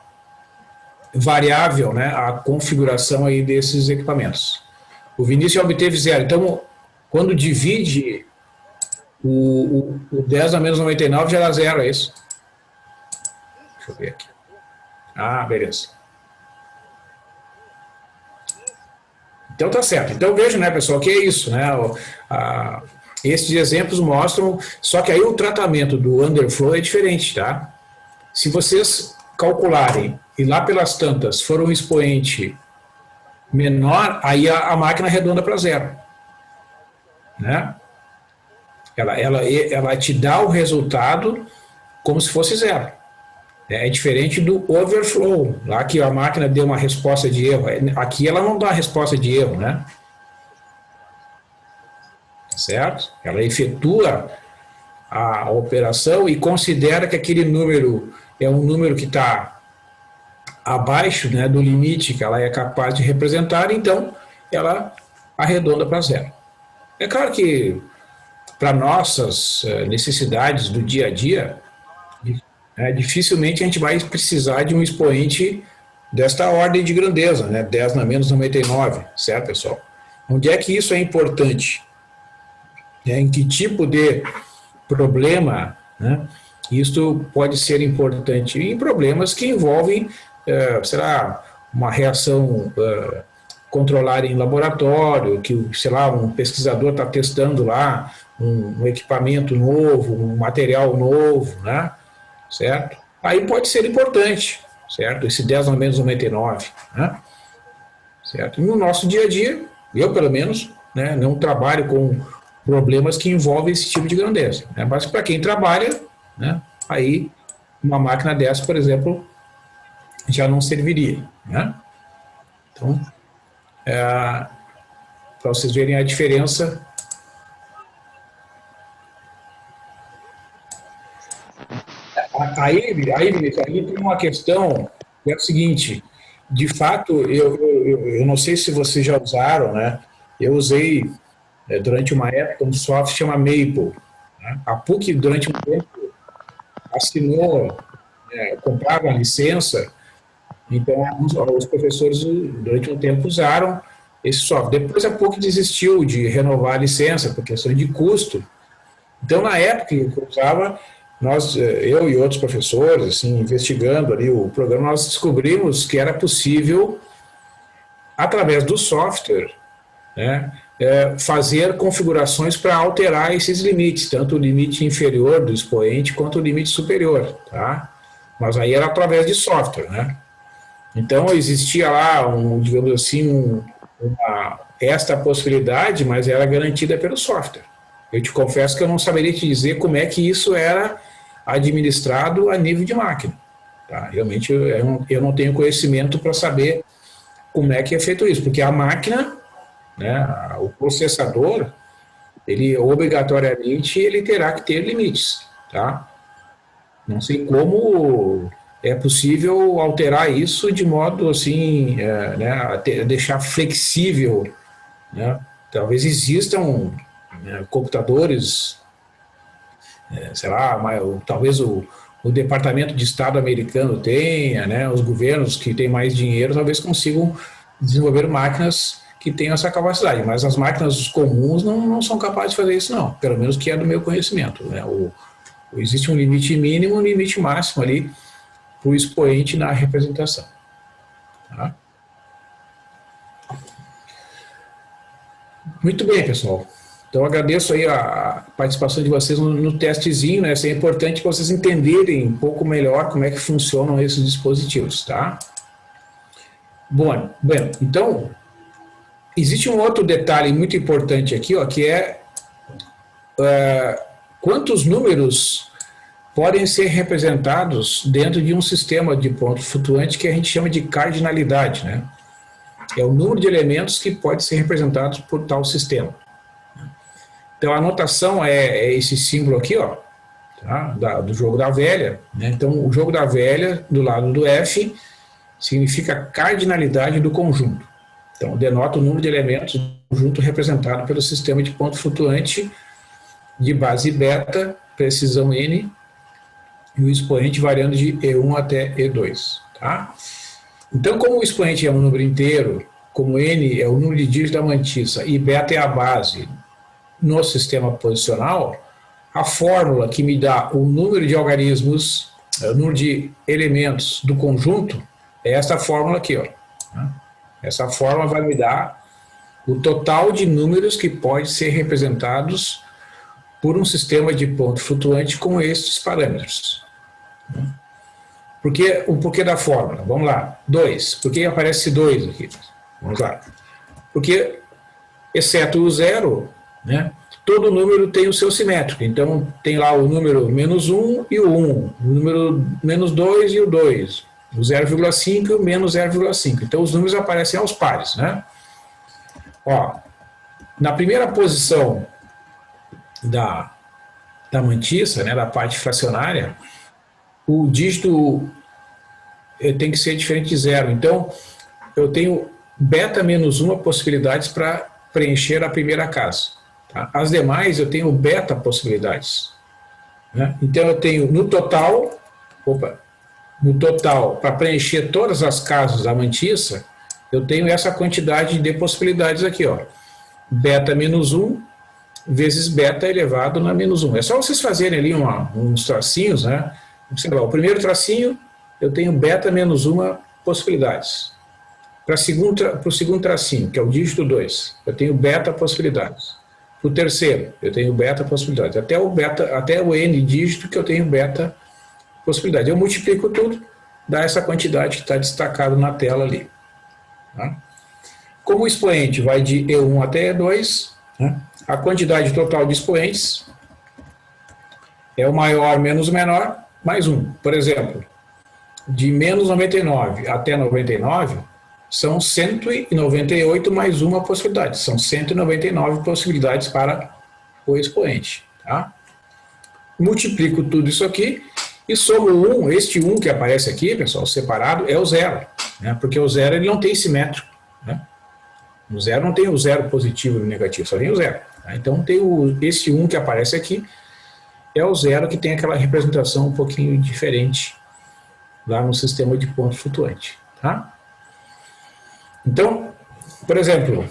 variável, né, a configuração aí desses equipamentos. O Vinícius obteve zero. Então, quando divide o 10 a menos 99 já dá zero, é isso? Deixa eu ver aqui. Ah, beleza. Então tá certo. Então veja, né, pessoal, que é isso, né? Esses exemplos mostram, só que aí o tratamento do underflow é diferente, tá? Se vocês calcularem e lá pelas tantas for um expoente menor, aí a máquina arredonda para zero, né? Ela te dá o resultado como se fosse zero. É diferente do overflow, lá que a máquina deu uma resposta de erro. Aqui ela não dá a resposta de erro, né? Certo? Ela efetua a operação e considera que aquele número é um número que está abaixo, né, do limite que ela é capaz de representar, então ela arredonda para zero. É claro que para nossas necessidades do dia a dia, dificilmente a gente vai precisar de um expoente desta ordem de grandeza, né? 10 na menos 99, certo, pessoal? Onde é que isso é importante? Em que tipo de problema, né, isso pode ser importante? Em problemas que envolvem, sei lá, uma reação controlada em laboratório, que, sei lá, um pesquisador está testando lá um equipamento novo, um material novo, né? Certo? Aí pode ser importante, certo? Esse 10 na menos 99, né? Certo? No nosso dia a dia, eu pelo menos, né, não trabalho com problemas que envolvem esse tipo de grandeza, né? Mas para quem trabalha, né, aí uma máquina dessa, por exemplo, já não serviria, né? Então, para vocês verem a diferença. Aí tem uma questão que é o seguinte, de fato, eu não sei se vocês já usaram, né? Eu usei durante uma época um software que chama Maple, né? A PUC durante um tempo assinou, comprava a licença, então os professores durante um tempo usaram esse software. Depois a PUC desistiu de renovar a licença por questões de custo. Então na época que eu usava, eu e outros professores, assim, investigando ali o programa, nós descobrimos que era possível, através do software, né, fazer configurações para alterar esses limites, tanto o limite inferior do expoente quanto o limite superior, tá? Mas aí era através de software, né? Então existia lá, digamos assim, esta possibilidade, mas era garantida pelo software. Eu te confesso que eu não saberia te dizer como é que isso era administrado a nível de máquina. Tá? Realmente eu não tenho conhecimento para saber como é que é feito isso, porque a máquina, né, o processador, ele obrigatoriamente ele terá que ter limites. Tá? Não sei como é possível alterar isso de modo assim, né, deixar flexível. Né? Talvez existam computadores, sei lá, talvez o Departamento de Estado americano tenha, né, os governos que têm mais dinheiro talvez consigam desenvolver máquinas que tenham essa capacidade, mas as máquinas comuns não são capazes de fazer isso não, pelo menos que é do meu conhecimento, né? Existe um limite mínimo e um limite máximo ali para o expoente na representação. Tá? Muito bem, pessoal. Então, agradeço aí a participação de vocês no testezinho, né? Isso é importante para vocês entenderem um pouco melhor como é que funcionam esses dispositivos, tá? Bom, então, existe um outro detalhe muito importante aqui, ó, que é quantos números podem ser representados dentro de um sistema de ponto flutuante que a gente chama de cardinalidade, né? É o número de elementos que pode ser representados por tal sistema. Então, a notação é esse símbolo aqui, ó, tá? Do jogo da velha, né? Então, o jogo da velha, do lado do F, significa cardinalidade do conjunto. Então, denota o número de elementos do conjunto representado pelo sistema de ponto flutuante de base beta, precisão N, e o expoente variando de E1 até E2. Tá? Então, como o expoente é um número inteiro, como N é o número de dígitos da mantissa e beta é a base no sistema posicional, a fórmula que me dá o número de algarismos, o número de elementos do conjunto, é essa fórmula aqui. Ó. Essa fórmula vai me dar o total de números que pode ser representados por um sistema de ponto flutuante com estes parâmetros. O porquê da fórmula? Vamos lá. 2. Por que aparece 2 aqui? Vamos lá. Porque, exceto o 0, né, todo número tem o seu simétrico. Então, tem lá o número menos 1 e o 1, o número menos 2 e o 2, o 0,5 e o menos 0,5. Então, os números aparecem aos pares, né? Ó, na primeira posição da mantissa, né, da parte fracionária, o dígito tem que ser diferente de 0. Então, eu tenho beta menos 1 possibilidades para preencher a primeira casa. Tá? As demais, eu tenho beta possibilidades. Né? Então, eu tenho no total, para preencher todas as casas da mantissa, eu tenho essa quantidade de possibilidades aqui, ó. Beta menos 1 vezes beta elevado na menos 1. É só vocês fazerem ali uns tracinhos, né? O primeiro tracinho, eu tenho beta menos 1 possibilidades. Para o segundo tracinho, que é o dígito 2, eu tenho beta possibilidades. Para o terceiro, eu tenho beta possibilidades. Até o n dígito que eu tenho beta possibilidades. Eu multiplico tudo, dá essa quantidade que está destacado na tela ali. Tá? Como o expoente vai de E1 até E2, né, a quantidade total de expoentes é o maior menos o menor, mais 1. Por exemplo, de menos 99 até 99, são 198 mais uma possibilidade. São 199 possibilidades para o expoente. Tá? Multiplico tudo isso aqui e somo 1. Este 1 que aparece aqui, pessoal, separado, é o 0. Né? Porque o 0 ele não tem simétrico. Né? O 0 não tem o 0 positivo e o negativo, só tem o 0. Tá? Então, tem esse 1 que aparece aqui, é o 0 que tem aquela representação um pouquinho diferente lá no sistema de ponto flutuante. Tá? Então, por exemplo,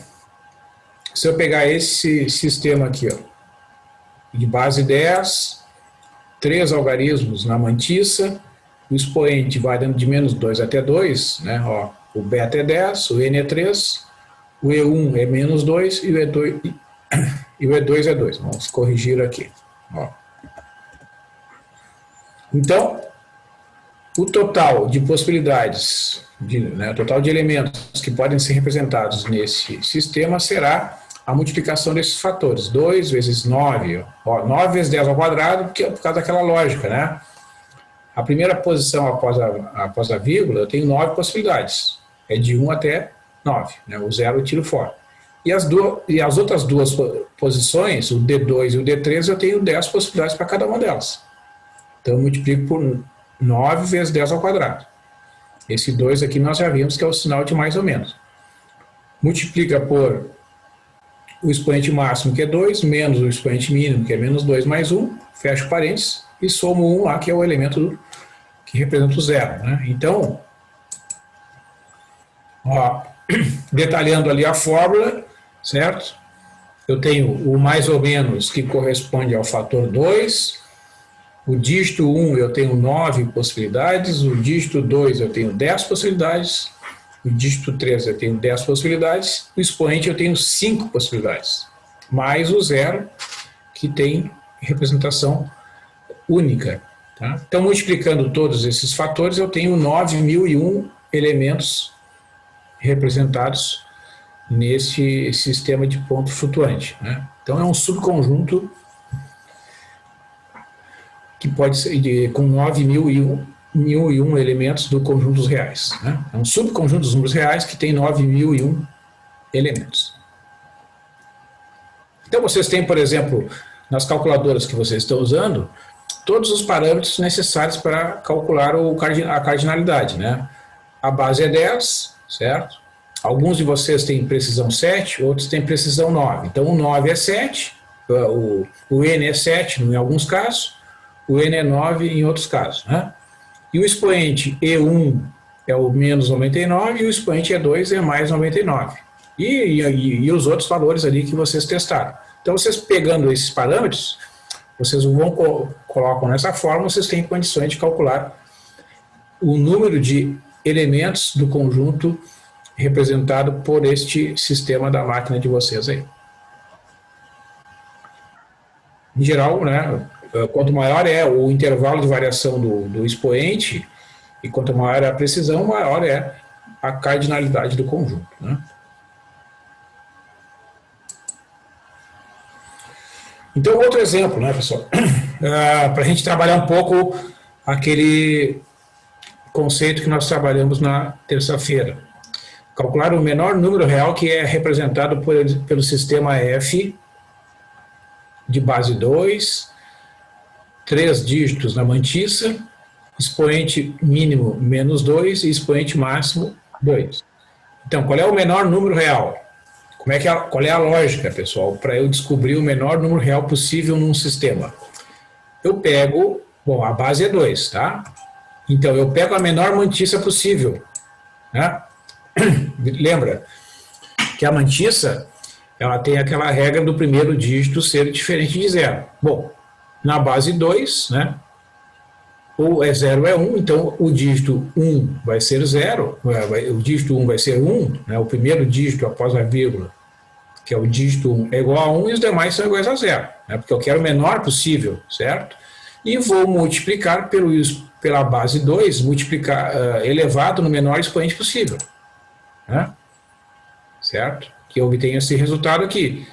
se eu pegar esse sistema aqui, ó, de base 10, 3 algarismos na mantissa, o expoente vai dando de menos 2 até 2, né? Ó, o beta é 10, o n é 3, o E1 é menos 2 e o E2 é 2. Vamos corrigir aqui. Ó. Então, o total de possibilidades, o total de elementos que podem ser representados nesse sistema será a multiplicação desses fatores. 2 vezes 9, ó, 9 vezes 10 ao quadrado, porque é por causa daquela lógica, né? A primeira posição após a vírgula, eu tenho 9 possibilidades. É de 1 até 9, né? O 0 eu tiro fora. E as outras duas posições, o D2 e o D3, eu tenho 10 possibilidades para cada uma delas. Então, eu multiplico por 9 vezes 10 ao quadrado. Esse 2 aqui nós já vimos que é o sinal de mais ou menos. Multiplica por o expoente máximo, que é 2, menos o expoente mínimo, que é menos 2 mais 1, fecho parênteses, e somo 1 lá, que é o elemento que representa o 0. Né? Então, ó, detalhando ali a fórmula, certo? Eu tenho o mais ou menos, que corresponde ao fator 2, o dígito 1 eu tenho 9 possibilidades, o dígito 2 eu tenho 10 possibilidades, o dígito 3 eu tenho 10 possibilidades, o expoente eu tenho 5 possibilidades, mais o 0, que tem representação única. Tá? Então, multiplicando todos esses fatores, eu tenho 9.001 elementos representados nesse sistema de ponto flutuante. Né? Então, é um subconjunto que pode ser com 9.001 elementos do conjunto dos reais. Né? É um subconjunto dos números reais que tem 9.001 elementos. Então, vocês têm, por exemplo, nas calculadoras que vocês estão usando, todos os parâmetros necessários para calcular a cardinalidade. Né? A base é 10, certo? Alguns de vocês têm precisão 7, outros têm precisão 9. Então, o 9 é 7, o n é 7 em alguns casos, o n é 9 em outros casos. Né? E o expoente E1 é o menos 99 e o expoente E2 é mais 99. E os outros valores ali que vocês testaram. Então, vocês pegando esses parâmetros, vocês colocam nessa fórmula, vocês têm condições de calcular o número de elementos do conjunto representado por este sistema da máquina de vocês aí. Em geral, né, quanto maior é o intervalo de variação do expoente, e quanto maior é a precisão, maior é a cardinalidade do conjunto, né? Então, outro exemplo, né, pessoal? Para a gente trabalhar um pouco aquele conceito que nós trabalhamos na terça-feira. Calcular o menor número real que é representado pelo sistema F de base 2, 3 dígitos na mantissa, expoente mínimo menos 2 e expoente máximo 2. Então, qual é o menor número real? Qual é a lógica, pessoal, para eu descobrir o menor número real possível num sistema? Eu pego, bom, a base é 2, tá? Então, eu pego a menor mantissa possível, né? Lembra que a mantissa, ela tem aquela regra do primeiro dígito ser diferente de zero. Bom, na base 2, né? Ou é 0 é 1, então o dígito 1 vai ser 0, o dígito 1 vai ser 1, né? O primeiro dígito após a vírgula, que é o dígito 1, é igual a 1 e os demais são iguais a 0, né? Porque eu quero o menor possível, certo? E vou multiplicar pela base 2, elevado no menor expoente possível, né? Certo? Que eu obtenho esse resultado aqui,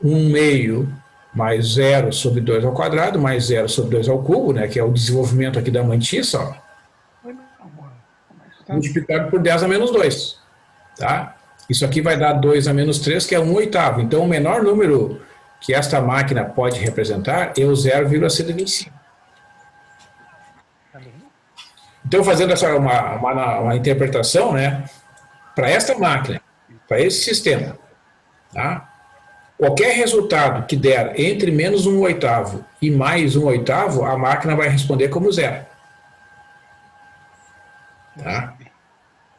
1 meio mais 0 sobre 2 ao quadrado, mais 0 sobre 2 ao cubo, né, que é o desenvolvimento aqui da mantissa, ó, multiplicado por 10 a menos 2. Tá? Isso aqui vai dar 2 a menos 3, que é 1/8. Então, o menor número que esta máquina pode representar é o 0,125. Então, fazendo uma interpretação, né, para esta máquina, para esse sistema, tá? Qualquer resultado que der entre menos 1/8 e mais 1/8, a máquina vai responder como 0. Tá?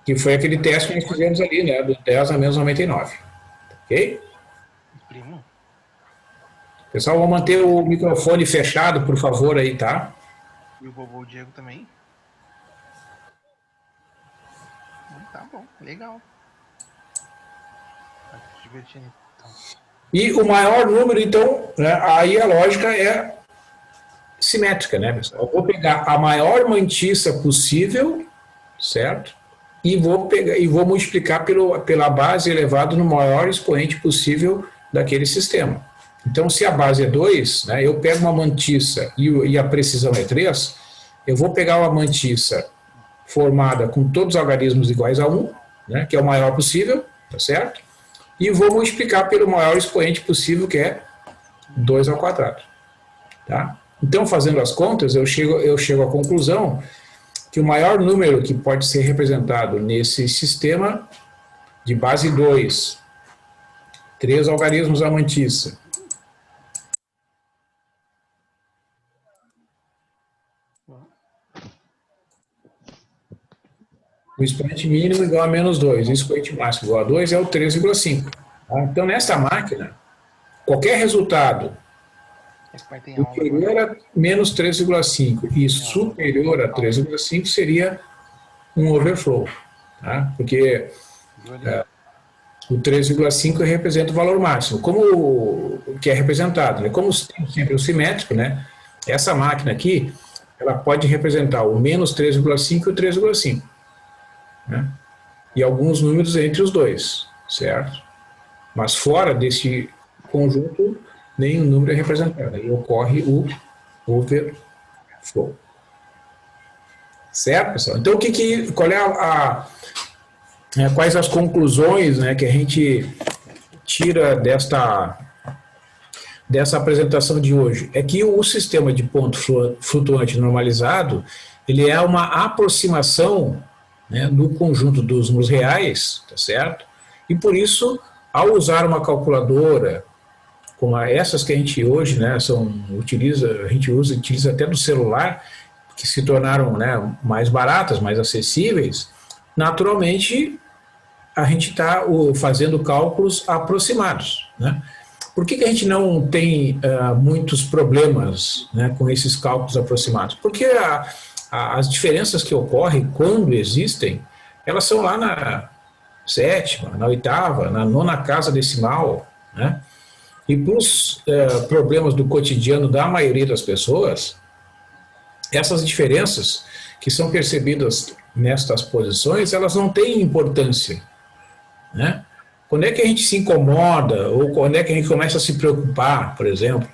Que foi aquele teste que nós fizemos ali, né? Do 10 a menos 99. Ok? Pessoal, vamos manter o microfone fechado, por favor, aí, tá? E o vovô Diego também? Tá bom, legal. Tá se divertindo, então. E o maior número, então, né, aí a lógica é simétrica, né, pessoal? Eu vou pegar a maior mantissa possível, certo? E vou multiplicar pela base elevado no maior expoente possível daquele sistema. Então, se a base é 2, né, eu pego uma mantissa e a precisão é 3, eu vou pegar uma mantissa formada com todos os algarismos iguais a 1, né, que é o maior possível, tá certo? E vou multiplicar pelo maior expoente possível, que é 2 ao quadrado. Tá? Então, fazendo as contas, eu chego à conclusão que o maior número que pode ser representado nesse sistema de base 2, 3 algarismos à mantissa, o expoente mínimo igual a menos 2, o expoente máximo igual a 2 é o 3,5. Tá? Então, nesta máquina, qualquer resultado inferior a menos 3,5 e superior a 3,5 seria um overflow. Tá? Porque o 3,5 representa o valor máximo. Como que é representado? Né? Como sempre o simétrico, né? Essa máquina aqui, ela pode representar o menos 3,5 e o 3,5. Né? E alguns números entre os dois, certo? Mas fora desse conjunto, nenhum número é representado. Aí ocorre o overflow. Certo, pessoal? Então, qual é quais as conclusões, né, que a gente tira dessa apresentação de hoje? É que o sistema de ponto flutuante normalizado, ele é uma aproximação, né, no conjunto dos números reais, tá certo? E por isso, ao usar uma calculadora, como essas que a gente hoje, né, a gente utiliza até do celular, que se tornaram, né, mais baratas, mais acessíveis, naturalmente a gente está fazendo cálculos aproximados, né? Por que a gente não tem muitos problemas, né, com esses cálculos aproximados? Porque as diferenças que ocorrem quando existem, elas são lá sétima, na oitava, na nona casa decimal, né? E para os problemas do cotidiano da maioria das pessoas, essas diferenças que são percebidas nestas posições, elas não têm importância, né? Quando é que a gente se incomoda, ou quando é que a gente começa a se preocupar, por exemplo?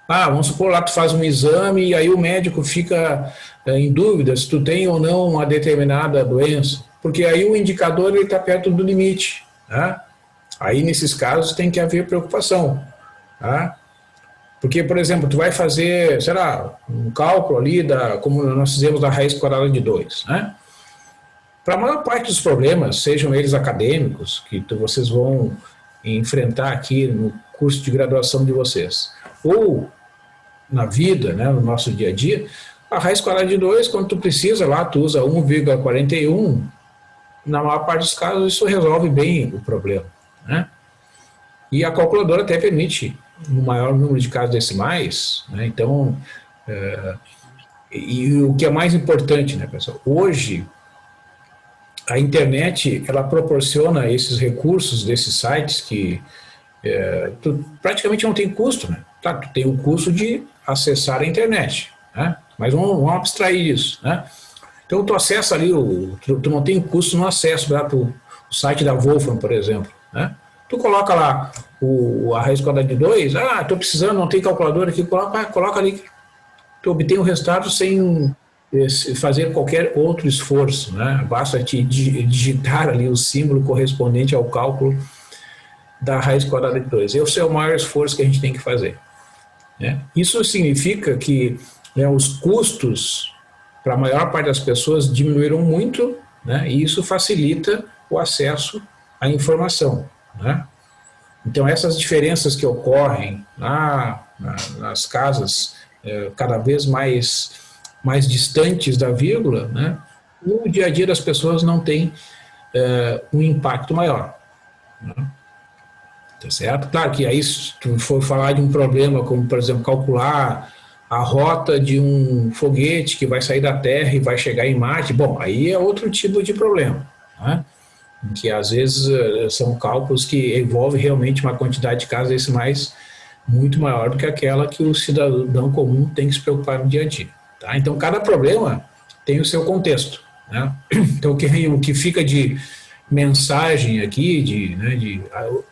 Vamos supor lá, tu faz um exame e aí o médico fica em dúvida se tu tem ou não uma determinada doença, porque aí o indicador está perto do limite, né? Aí nesses casos tem que haver preocupação, tá? Porque, por exemplo, tu vai fazer, sei lá, um cálculo ali, como nós fizemos da raiz quadrada de 2, né? Para a maior parte dos problemas, sejam eles acadêmicos, que vocês vão enfrentar aqui no curso de graduação de vocês, ou na vida, né, no nosso dia a dia, a raiz quadrada de 2, quando tu precisa lá, tu usa 1,41, na maior parte dos casos isso resolve bem o problema, né? E a calculadora até permite um maior número de casos decimais, né? Então, e o que é mais importante, né, pessoal, hoje a internet, ela proporciona esses recursos desses sites que tu praticamente não tem custo, né? Tá, tu tem o custo de acessar a internet, né? Mas vamos abstrair isso, né? Então tu acessa ali, tu não tem custo no acesso para o site da Wolfram, por exemplo, né? Tu coloca lá a raiz quadrada de 2, estou precisando, não tem calculadora aqui, coloca ali, tu obtém o resultado sem fazer qualquer outro esforço, né? Basta te digitar ali o símbolo correspondente ao cálculo da raiz quadrada de 2. Esse é o maior esforço que a gente tem que fazer, né? Isso significa que, né, os custos para a maior parte das pessoas diminuíram muito, né? E isso facilita o acesso à informação, né? Então essas diferenças que ocorrem nas casas cada vez mais distantes da vírgula, né, no dia a dia das pessoas não tem um impacto maior, né? Tá certo? Claro que aí, se tu for falar de um problema como, por exemplo, calcular a rota de um foguete que vai sair da Terra e vai chegar em Marte, bom, aí é outro tipo de problema, né? Que às vezes são cálculos que envolvem realmente uma quantidade de casas decimais muito maior do que aquela que o cidadão comum tem que se preocupar no dia a dia, tá? Então, cada problema tem o seu contexto, né? Então, o que fica de mensagem aqui,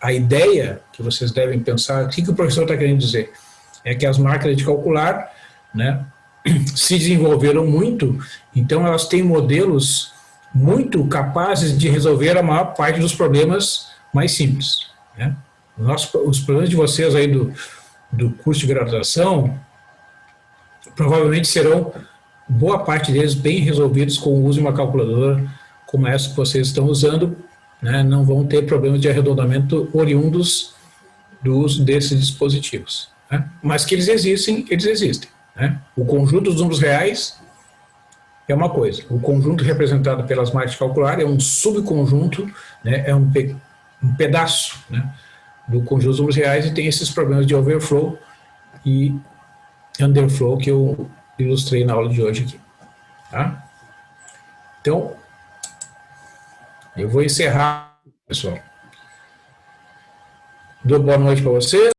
a ideia que vocês devem pensar, o que o professor está querendo dizer? É que as máquinas de calcular, né, se desenvolveram muito, então elas têm modelos muito capazes de resolver a maior parte dos problemas mais simples, né? Os problemas de vocês aí do curso de graduação provavelmente serão, boa parte deles, bem resolvidos com o uso de uma calculadora como essa que vocês estão usando, né? Não vão ter problemas de arredondamento oriundos do uso desses dispositivos, né? Mas que eles existem, né? O conjunto dos números reais é uma coisa, o conjunto representado pelas máquinas de calcular é um subconjunto, né? É um pedaço, né, do conjunto dos números reais, e tem esses problemas de overflow e underflow que eu ilustrei na aula de hoje aqui, tá? Então, eu vou encerrar, pessoal. Dou boa noite para você.